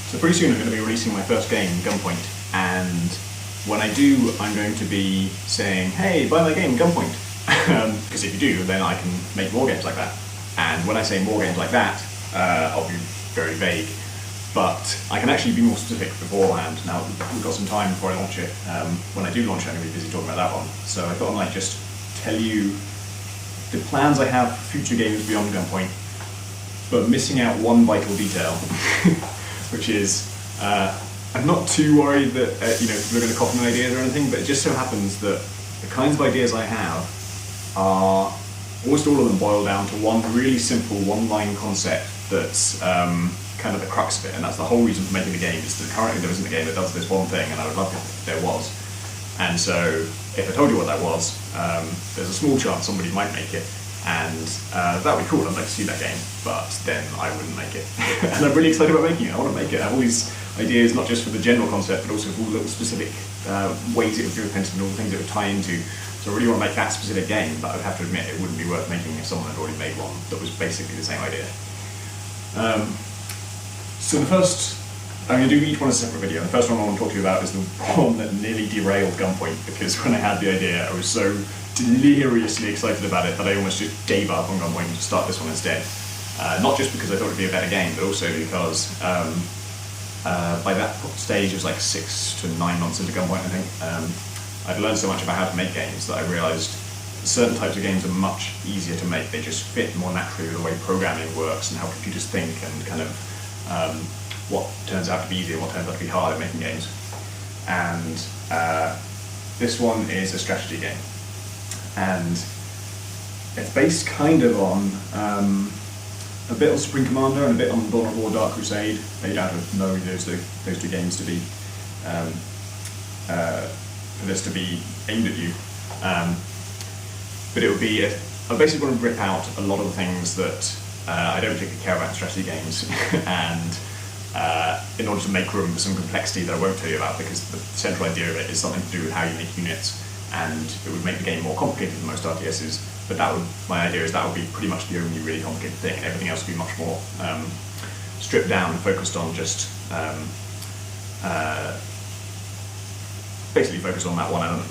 So pretty soon I'm going to be releasing my first game, Gunpoint, and when I do, I'm going to be saying, hey, buy my game, Gunpoint. Because if you do, then I can make more games like that. And when I say more games like that, I'll be very vague, but I can actually be more specific beforehand. Now, we've got some time before I launch it. When I do launch it, I'm going to be busy talking about that one. So I thought I might just tell you the plans I have for future games beyond Gunpoint, but missing out one vital detail, which is, I'm not too worried that people are going to copy my ideas or anything, but it just so happens that the kinds of ideas I have are, almost all of them boil down to one really simple one-line concept that's kind of the crux of it, and that's the whole reason for making the game, is that currently there isn't a game that does this one thing, and I would love if there was. And so, if I told you what that was, there's a small chance somebody might make it, and that would be cool. I'd like to see that game, but then I wouldn't make it. And I'm really excited about making it. I want to make it. I have all these ideas, not just for the general concept, but also for all the little specific ways it would be represented and all the things it would tie into. So I really want to make that specific game, but I would have to admit it wouldn't be worth making if someone had already made one that was basically the same idea. So the first, I'm going to do each one as a separate video. The first one I want to talk to you about is the one that nearly derailed Gunpoint, because when I had the idea I was so deliriously excited about it that I almost just gave up on Gunpoint to start this one instead. Not just because I thought it would be a better game, but also because by that stage it was like 6 to 9 months into Gunpoint, I think. I'd learned so much about how to make games that I realised certain types of games are much easier to make. They just fit more naturally with the way programming works and how computers think, and kind of what turns out to be easy and what turns out to be hard at making games. And this one is a strategy game. And it's based kind of on a bit on Supreme Commander and a bit on Dawn of War Dark Crusade. I don't know those two games to be for this to be aimed at you. But it would be, I basically want to rip out a lot of the things that I don't particularly care about in strategy games, and in order to make room for some complexity that I won't tell you about, because the central idea of it is something to do with how you make units, and it would make the game more complicated than most RTSs, but my idea is that would be pretty much the only really complicated thing, and everything else would be much more stripped down and focused on just basically focus on that one element.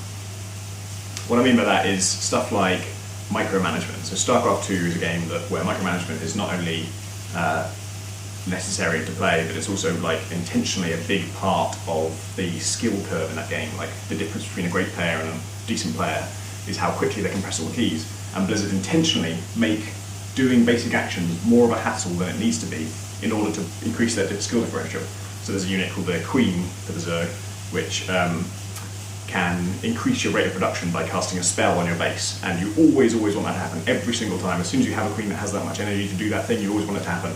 What I mean by that is stuff like micromanagement. So StarCraft 2 is a game where micromanagement is not only necessary to play, but it's also like intentionally a big part of the skill curve in that game. Like the difference between a great player and a decent player is how quickly they can press all the keys. And Blizzard intentionally make doing basic actions more of a hassle than it needs to be in order to increase their skill differential. So there's a unit called the Queen for the Zerg, which can increase your rate of production by casting a spell on your base, and you always want that to happen every single time. As soon as you have a queen that has that much energy to do that thing, you always want it to happen.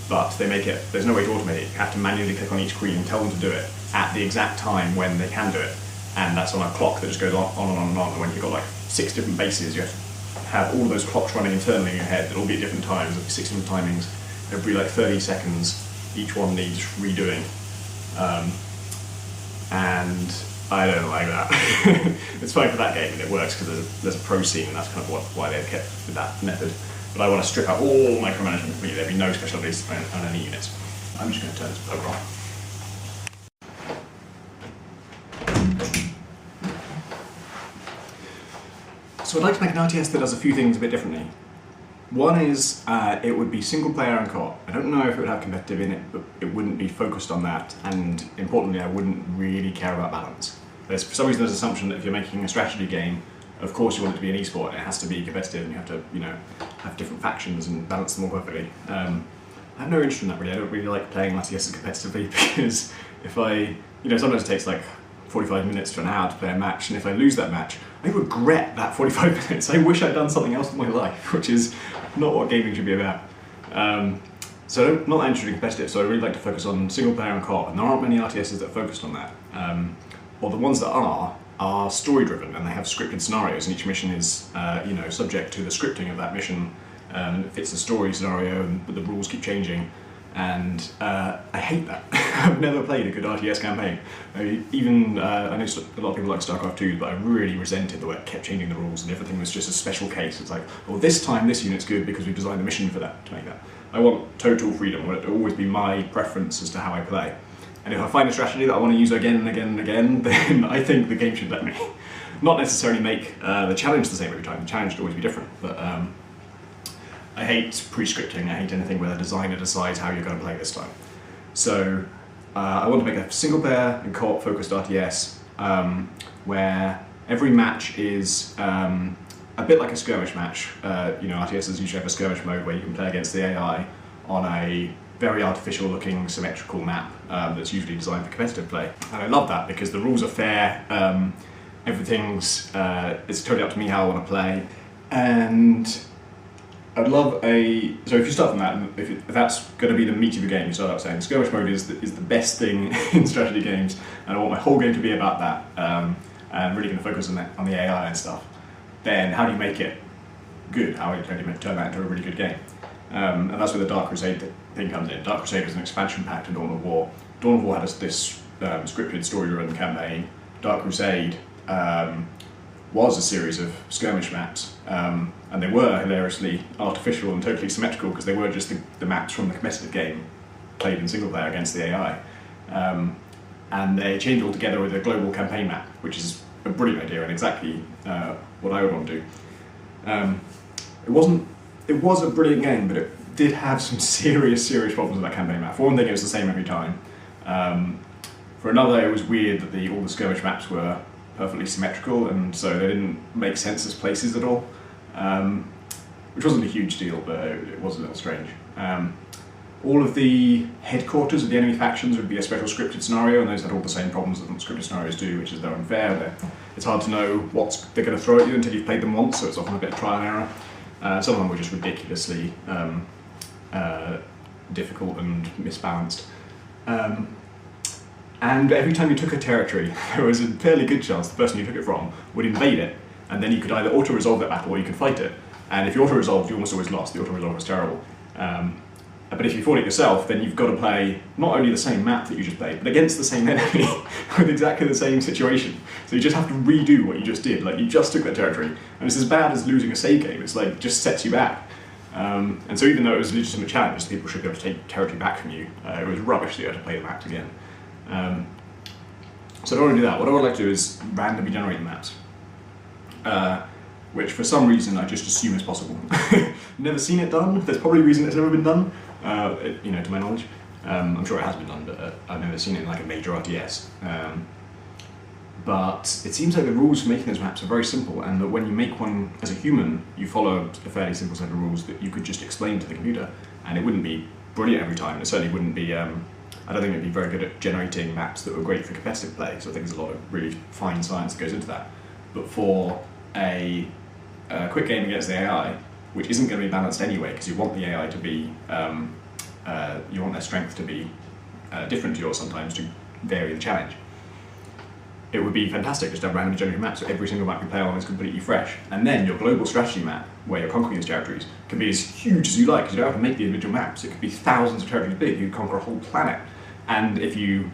But they make it, there's no way to automate it. You have to manually click on each queen and tell them to do it at the exact time when they can do it. And that's on a clock that just goes on and on and on. And when you've got like 6 different bases, you have to have all of those clocks running internally in your head that all be at different times, like 6 different timings. Every like 30 seconds, each one needs redoing. And I don't like that. It's fine for that game and it works because there's a pro scene, and that's kind of why they've kept with that method. But I want to strip out all micromanagement completely. There'll be no special abilities on any units. I'm just going to turn this poker on. So I'd like to make an RTS that does a few things a bit differently. One is it would be single player and co-op. I don't know if it would have competitive in it, but it wouldn't be focused on that, and importantly I wouldn't really care about balance. For some reason there's an assumption that if you're making a strategy game, of course you want it to be an esport, and it has to be competitive, and you have to, have different factions and balance them all perfectly. I have no interest in that really. I don't really like playing RTSs competitively, because if I, sometimes it takes like 45 minutes to an hour to play a match, and if I lose that match, I regret that 45 minutes. I wish I'd done something else with my life, which is not what gaming should be about. So I'm not that interested in competitive, so I really like to focus on single player and co-op, and there aren't many RTSs that are focused on that. Or the ones that are story driven, and they have scripted scenarios, and each mission is subject to the scripting of that mission. It fits the story scenario, and the rules keep changing. And I hate that. I've never played a good RTS campaign. I know a lot of people like StarCraft 2, but I really resented the way it kept changing the rules and everything was just a special case. It's like, well, this time this unit's good because we designed the mission for that, to make that. I want total freedom. I want it to always be my preference as to how I play. And if I find a strategy that I want to use again and again and again, then I think the game should let me. Not necessarily make the challenge the same every time. The challenge should always be different. But I hate pre-scripting. I hate anything where the designer decides how you're going to play this time. So I want to make a single-player and co-op focused RTS where every match is a bit like a skirmish match. RTSs usually have a skirmish mode where you can play against the AI on a very artificial looking symmetrical map that's usually designed for competitive play. And I love that because the rules are fair, it's totally up to me how I want to play. And I'd love so if you start from that, and if that's going to be the meat of the game, you start out saying skirmish mode is the best thing in strategy games, and I want my whole game to be about that, and really going to focus on the AI and stuff, then how do you make it good? How do you turn that into a really good game? And that's where the Dark Crusade thing comes in. Dark Crusade was an expansion pack to Dawn of War. Dawn of War had this scripted story-run campaign. Dark Crusade was a series of skirmish maps, and they were hilariously artificial and totally symmetrical because they were just the maps from the competitive game played in single player against the AI. And they changed all together with a global campaign map, which is a brilliant idea and exactly what I would want to do. It was a brilliant game, but it did have some serious problems with that campaign map. For one thing, it was the same every time. For another, it was weird that all the skirmish maps were perfectly symmetrical, and so they didn't make sense as places at all, which wasn't a huge deal, but it was a little strange. All of the headquarters of the enemy factions would be a special scripted scenario, and those had all the same problems that scripted scenarios do, which is they're unfair. It's hard to know what they're going to throw at you until you've played them once, so it's often a bit of trial and error. Some of them were just ridiculously difficult and misbalanced. And every time you took a territory, there was a fairly good chance the person you took it from would invade it, and then you could either auto-resolve that battle or you could fight it. And if you auto-resolved, you almost always lost. The auto-resolve was terrible. But if you fought it yourself, then you've got to play not only the same map that you just played, but against the same enemy with exactly the same situation. So you just have to redo what you just did. Like, you just took that territory, and it's as bad as losing a save game. It's like, just sets you back. And so even though it was a legitimate challenge, people should be able to take territory back from you. It was rubbish that you had to play the maps again. So I don't want to do that. What I would like to do is randomly generate the maps, which for some reason I just assume is possible. Never seen it done. There's probably a reason it's never been done, to my knowledge. I'm sure it has been done, but I've never seen it in like a major RTS. But it seems like the rules for making those maps are very simple, and that when you make one as a human, you follow a fairly simple set of rules that you could just explain to the computer, and it wouldn't be brilliant every time. It certainly wouldn't be. I don't think it'd be very good at generating maps that were great for competitive play, so I think there's a lot of really fine science that goes into that. But for a quick game against the AI, which isn't going to be balanced anyway, because you want the AI to be, you want their strength to be different to yours sometimes to vary the challenge. It would be fantastic just to have randomly generated maps, so every single map you play on is completely fresh. And then your global strategy map, where you're conquering these territories, can be as huge as you like, because you don't have to make the individual maps. It could be thousands of territories big. You could conquer a whole planet. And if you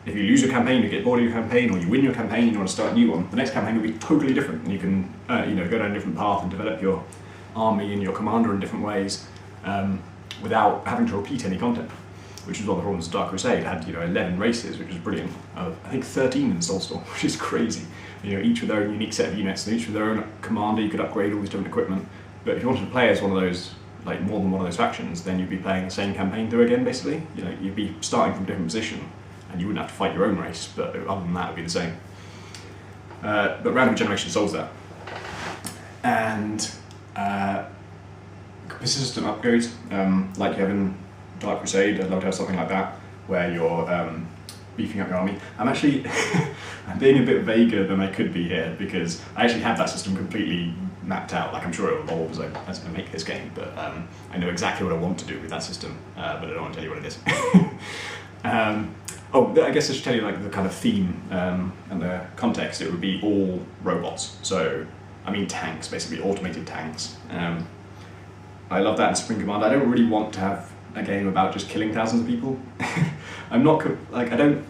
lose your campaign, you get bored of your campaign, or you win your campaign and you want to start a new one, the next campaign will be totally different, and you can go down a different path and develop your army and your commander in different ways without having to repeat any content, which is one of the problems of Dark Crusade. It had 11 races, which was brilliant. I think 13 in Soulstorm, which is crazy. Each with their own unique set of units, and each with their own commander. You could upgrade all these different equipment. But if you wanted to play as one of those, like more than one of those factions, then you'd be playing the same campaign through again, basically. You'd be starting from a different position, and you wouldn't have to fight your own race, but other than that, it would be the same. But random generation solves that. And persistent upgrades, like you have in Dark Crusade, I'd love to have something like that, where you're beefing up your army. I'm actually I'm being a bit vaguer than I could be here, because I actually have that system completely mapped out. Like, I'm sure it will evolve as I make this game, but I know exactly what I want to do with that system, but I don't want to tell you what it is. I guess I should tell you like the kind of theme and the context. It would be all robots. So, I mean tanks, basically automated tanks. I love that in Supreme Command. I don't really want to have a game about just killing thousands of people. I don't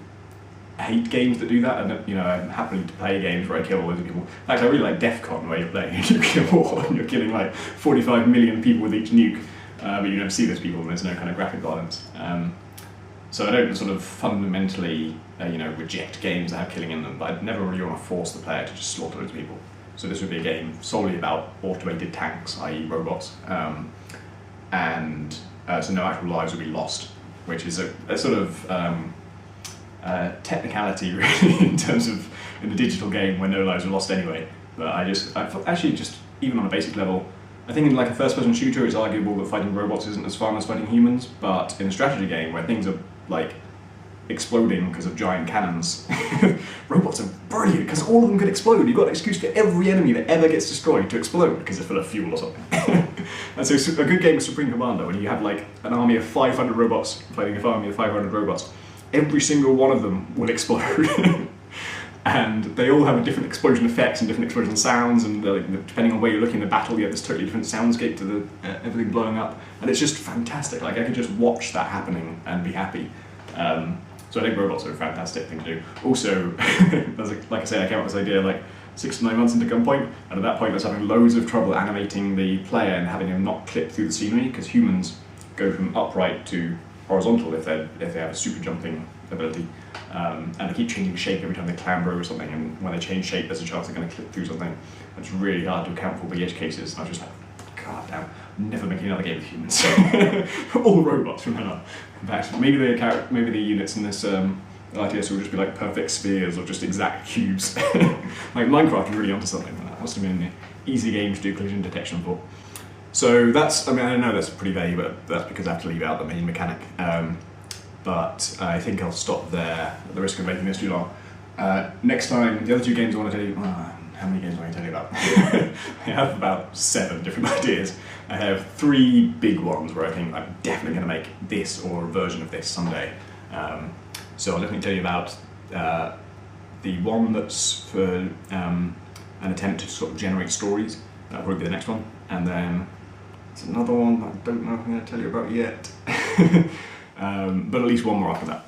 hate games that do that, and I'm happy to play games where I kill loads of people. In fact, I really like DEF CON, where you're playing a nuclear war and you're killing like 45 million people with each nuke. but you never see those people, and there's no kind of graphic violence. So I don't sort of fundamentally, reject games that have killing in them, but I'd never really want to force the player to just slaughter loads of people. So this would be a game solely about automated tanks, i.e. robots, and so no actual lives would be lost, which is a sort of technicality really in terms of in the digital game where no lives are lost anyway. But actually just even on a basic level, I think in like a first-person shooter it's arguable that fighting robots isn't as fun as fighting humans, but in a strategy game where things are like exploding because of giant cannons, robots are brilliant because all of them could explode. You've got an excuse for every enemy that ever gets destroyed to explode because they're full of fuel or something. And so a good game of Supreme Commander, when you have like an army of 500 robots fighting an army of 500 robots, every single one of them will explode. And they all have different explosion effects and different explosion sounds, and depending on where you're looking in the battle, you have this totally different soundscape to everything blowing up, and it's just fantastic. Like I could just watch that happening and be happy. So I think robots are a fantastic thing to do. Also, like I say, I came up with this idea like 6 to 9 months into Gunpoint, and at that point I was having loads of trouble animating the player and having him not clip through the scenery, because humans go from upright to horizontal if they have a super jumping ability. And they keep changing shape every time they clamber over something, and when they change shape there's a chance they're going to clip through something. It's really hard to account for the edge cases, and I was just like, god damn, I'm never making another game with humans. All robots from now on. In fact, maybe the units in this RTS will just be like perfect spheres or just exact cubes. Like Minecraft is really onto something. That must have been an easy game to do collision detection for. So that's, I know that's pretty vague, but that's because I have to leave out the main mechanic. But I think I'll stop there at the risk of making this too long. Next time, the other 2 games I want to tell you, how many games am I going to tell you about? I have about 7 different ideas. I have 3 big ones where I think I'm definitely going to make this or a version of this someday. So I'll definitely tell you about the one that's for an attempt to sort of generate stories. That'll probably be the next one. And then there's another one that I don't know if I'm going to tell you about yet. But at least one more after that.